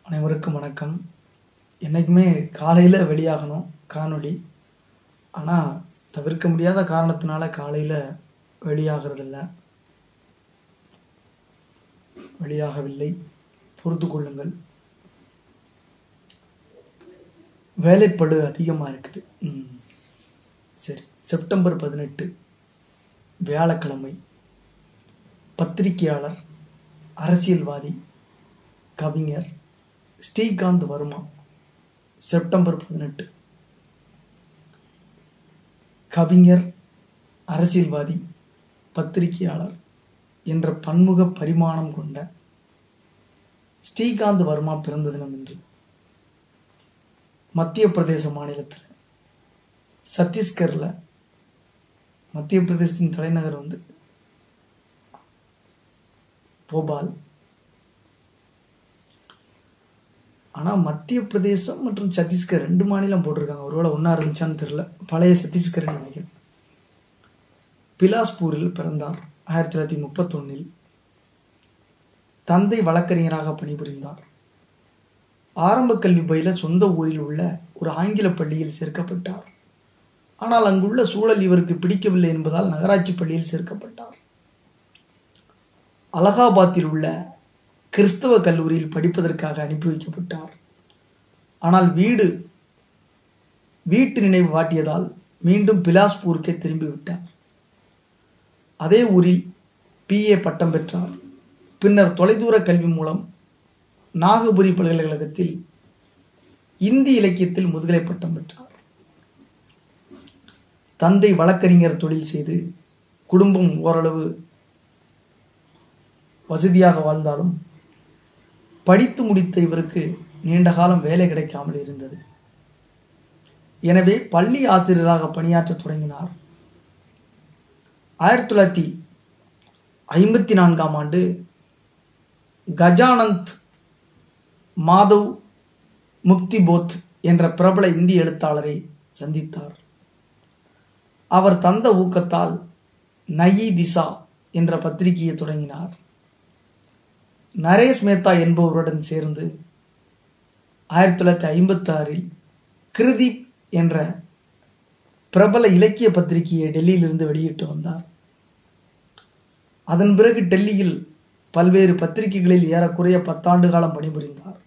அனைவருக்கும் வணக்கம். என்றைக்குமே காலையில் வெளியாகணும் காணொளி. ஆனால் தவிர்க்க முடியாத காரணத்தினால காலையில் வெளியாகவில்லை. பொறுத்து கொள்ளுங்கள். வேலைப்பளு அதிகமாக இருக்குது. சரி, செப்டம்பர் 18 வியாழக்கிழமை. பத்திரிகையாளர், அரசியல்வாதி, கவிஞர் ஸ்ரீகாந்த் வர்மா. செப்டம்பர் 18. கவிஞர், அரசியல்வாதி, பத்திரிகையாளர் என்ற பன்முக பரிமாணம் கொண்ட ஸ்ரீகாந்த் வர்மா பிறந்த தினம் இன்று. மத்திய பிரதேச மாநிலத்தில் சத்தீஸ்கரில், மத்திய பிரதேசத்தின் தலைநகர் போபால். ஆனால் மத்திய பிரதேசம் மற்றும் சத்தீஸ்கர் 2 மாநிலம் போட்டிருக்காங்க. ஒருவேளை ஒன்றா இருந்துச்சான்னு தெரியல. பழைய சத்தீஸ்கர்னு நினைக்கிறேன். பிலாஸ்பூரில் பிறந்தார். 1931. தந்தை வழக்கறிஞராக பணிபுரிந்தார். ஆரம்ப கல்வி பயில சொந்த ஊரில் உள்ள ஒரு ஆங்கில பள்ளியில் சேர்க்கப்பட்டார். ஆனால் அங்குள்ள சூழல் இவருக்கு பிடிக்கவில்லை என்பதால் நகராட்சி பள்ளியில் சேர்க்கப்பட்டார். அலகாபாத்தில் உள்ள கிறிஸ்தவ கல்லூரியில் படிப்பதற்காக அனுப்பி வைக்கப்பட்டார். ஆனால் வீட்டு நினைவு வாட்டியதால் மீண்டும் பிலாஸ்பூருக்கே திரும்பிவிட்டார். அதே ஊரில் PA பட்டம் பெற்றார். பின்னர் தொலைதூர கல்வி மூலம் நாகபுரி பல்கலைக்கழகத்தில் இந்தி இலக்கியத்தில் முதுகலை பட்டம் பெற்றார். தந்தை வழக்கறிஞர் தொழில் செய்து குடும்பம் ஓரளவு வசதியாக வாழ்ந்தாலும் படித்து முடித்த இவருக்கு நீண்ட காலம் வேலை கிடைக்காமல் இருந்தது. எனவே பள்ளி ஆசிரியராக பணியாற்ற தொடங்கினார். 1954ஆம் ஆண்டு கஜானந்த் மாதவ் முக்திபோத் என்ற பிரபல இந்தி எழுத்தாளரை சந்தித்தார். அவர் தந்த ஊக்கத்தால் நயி திசா என்ற பத்திரிகையை தொடங்கினார். நரேஷ் மேத்தா என்பவருடன் சேர்ந்து 1956இல் கிருதீப் என்ற பிரபல இலக்கிய பத்திரிகையை டெல்லியிலிருந்து வெளியிட்டு வந்தார். அதன் பிறகு டெல்லியில் பல்வேறு பத்திரிகைகளில் ஏறக்குறைய 10 ஆண்டு காலம் பணிபுரிந்தார்.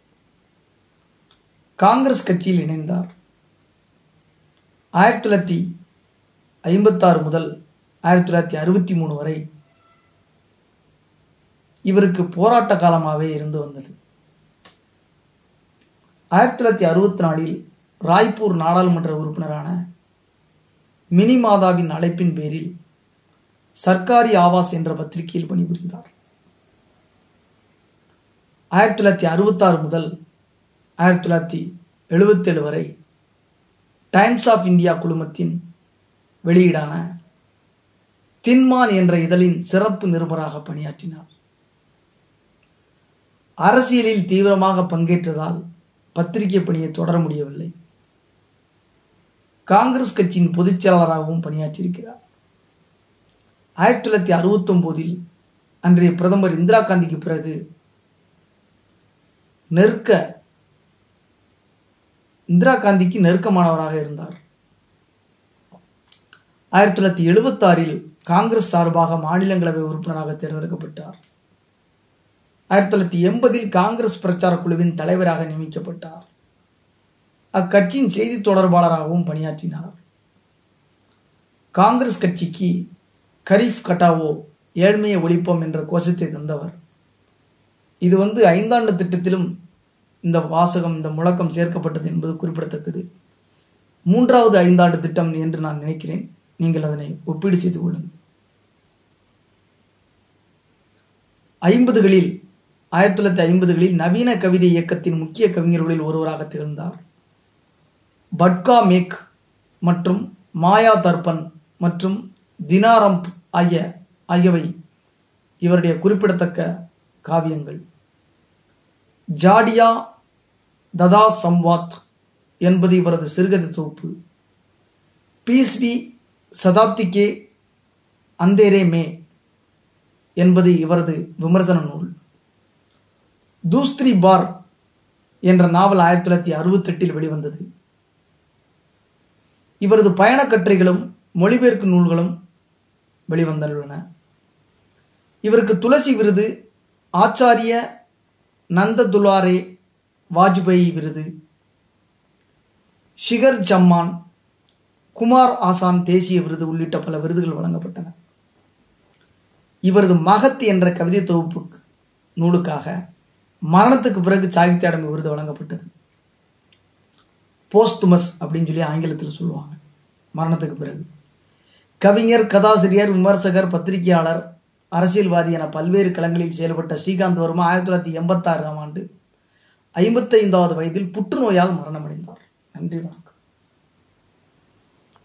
காங்கிரஸ் கட்சியில் இணைந்தார். 1956 முதல் 1963 வரை இவருக்கு போராட்ட காலமாகவே இருந்து வந்தது. 1964இல் ராய்ப்பூர் நாடாளுமன்ற உறுப்பினரான மினி மாதாவின் அழைப்பின் பேரில் சர்க்காரி ஆவாஸ் என்ற பத்திரிகையில் பணிபுரிந்தார். 1966 முதல் 1977 வரை டைம்ஸ் ஆஃப் இந்தியா குழுமத்தின் வெளியீடான தின்மான் என்ற இதழின் சிறப்பு நிருபராக பணியாற்றினார். அரசியலில் தீவிரமாக பங்கேற்றதால் பத்திரிகை பணியை தொடர முடியவில்லை. காங்கிரஸ் கட்சியின் பொதுச் செயலாளராகவும் பணியாற்றியிருக்கிறார். 1969இல் அன்றைய பிரதமர் இந்திரா காந்திக்கு பிறகு இந்திரா காந்திக்கு நெருக்கமானவராக இருந்தார். 1976இல் காங்கிரஸ் சார்பாக மாநிலங்களவை உறுப்பினராக தேர்ந்தெடுக்கப்பட்டார். 1980இல் காங்கிரஸ் பிரச்சார குழுவின் தலைவராக நியமிக்கப்பட்டார். அக்கட்சியின் செய்தி தொடர்பாளராகவும் பணியாற்றினார். காங்கிரஸ் கட்சிக்கு கரீஃப் கட்டாவோ, ஏழ்மையை ஒழிப்போம் என்ற கோஷத்தை தந்தவர். இது 5 ஆண்டு திட்டத்திலும் இந்த முழக்கம் சேர்க்கப்பட்டது என்பது குறிப்பிடத்தக்கது. 3வது 5 ஆண்டு திட்டம் என்று நான் நினைக்கிறேன். நீங்கள் அதனை ஒப்பீடு செய்து கொள்ளுங்கள். 1950களில் நவீன கவிதை இயக்கத்தின் முக்கிய கவிஞர்களில் ஒருவராக திகழ்ந்தார். பட்கா மேக் மற்றும் மாயா தர்பன் மற்றும் தினாரம்ப் ஆகியவை இவருடைய குறிப்பிடத்தக்க காவியங்கள். ஜாடியா ததா சம்வாத் என்பது இவரது சிறுகதை தொகுப்பு. பீஸ்வி சதாப்திகே அந்தேரே மே என்பது இவரது விமர்சன நூல். தூஸ்திரி பார் என்ற நாவல் 1968 வெளிவந்தது. இவரது பயணக் கட்டுரைகளும் மொழிபெயர்ப்பு நூல்களும் வெளிவந்துள்ளன. இவருக்கு துளசி விருது, ஆச்சாரிய நந்த துலாரே வாஜ்பேயி விருது, ஷிகர் ஜம்மான், குமார் ஆசான் தேசிய விருது உள்ளிட்ட பல விருதுகள் வழங்கப்பட்டன. இவரது மகத் என்ற கவிதை தொகுப்பு நூலுக்காக மரணத்துக்கு பிறகு சாகித்ய அகாடமி விருது வழங்கப்பட்டது. போஸ்துமஸ் அப்படின்னு சொல்லி ஆங்கிலத்தில் சொல்லுவாங்க. மரணத்துக்கு பிறகு கவிஞர், கதாசிரியர், விமர்சகர், பத்திரிகையாளர், அரசியல்வாதி என பல்வேறு களங்களில் செயல்பட்ட ஸ்ரீகாந்த் வர்மா 1986 ஆண்டு 55வது வயதில் புற்றுநோயால் மரணமடைந்தார். நன்றி, வணக்கம்.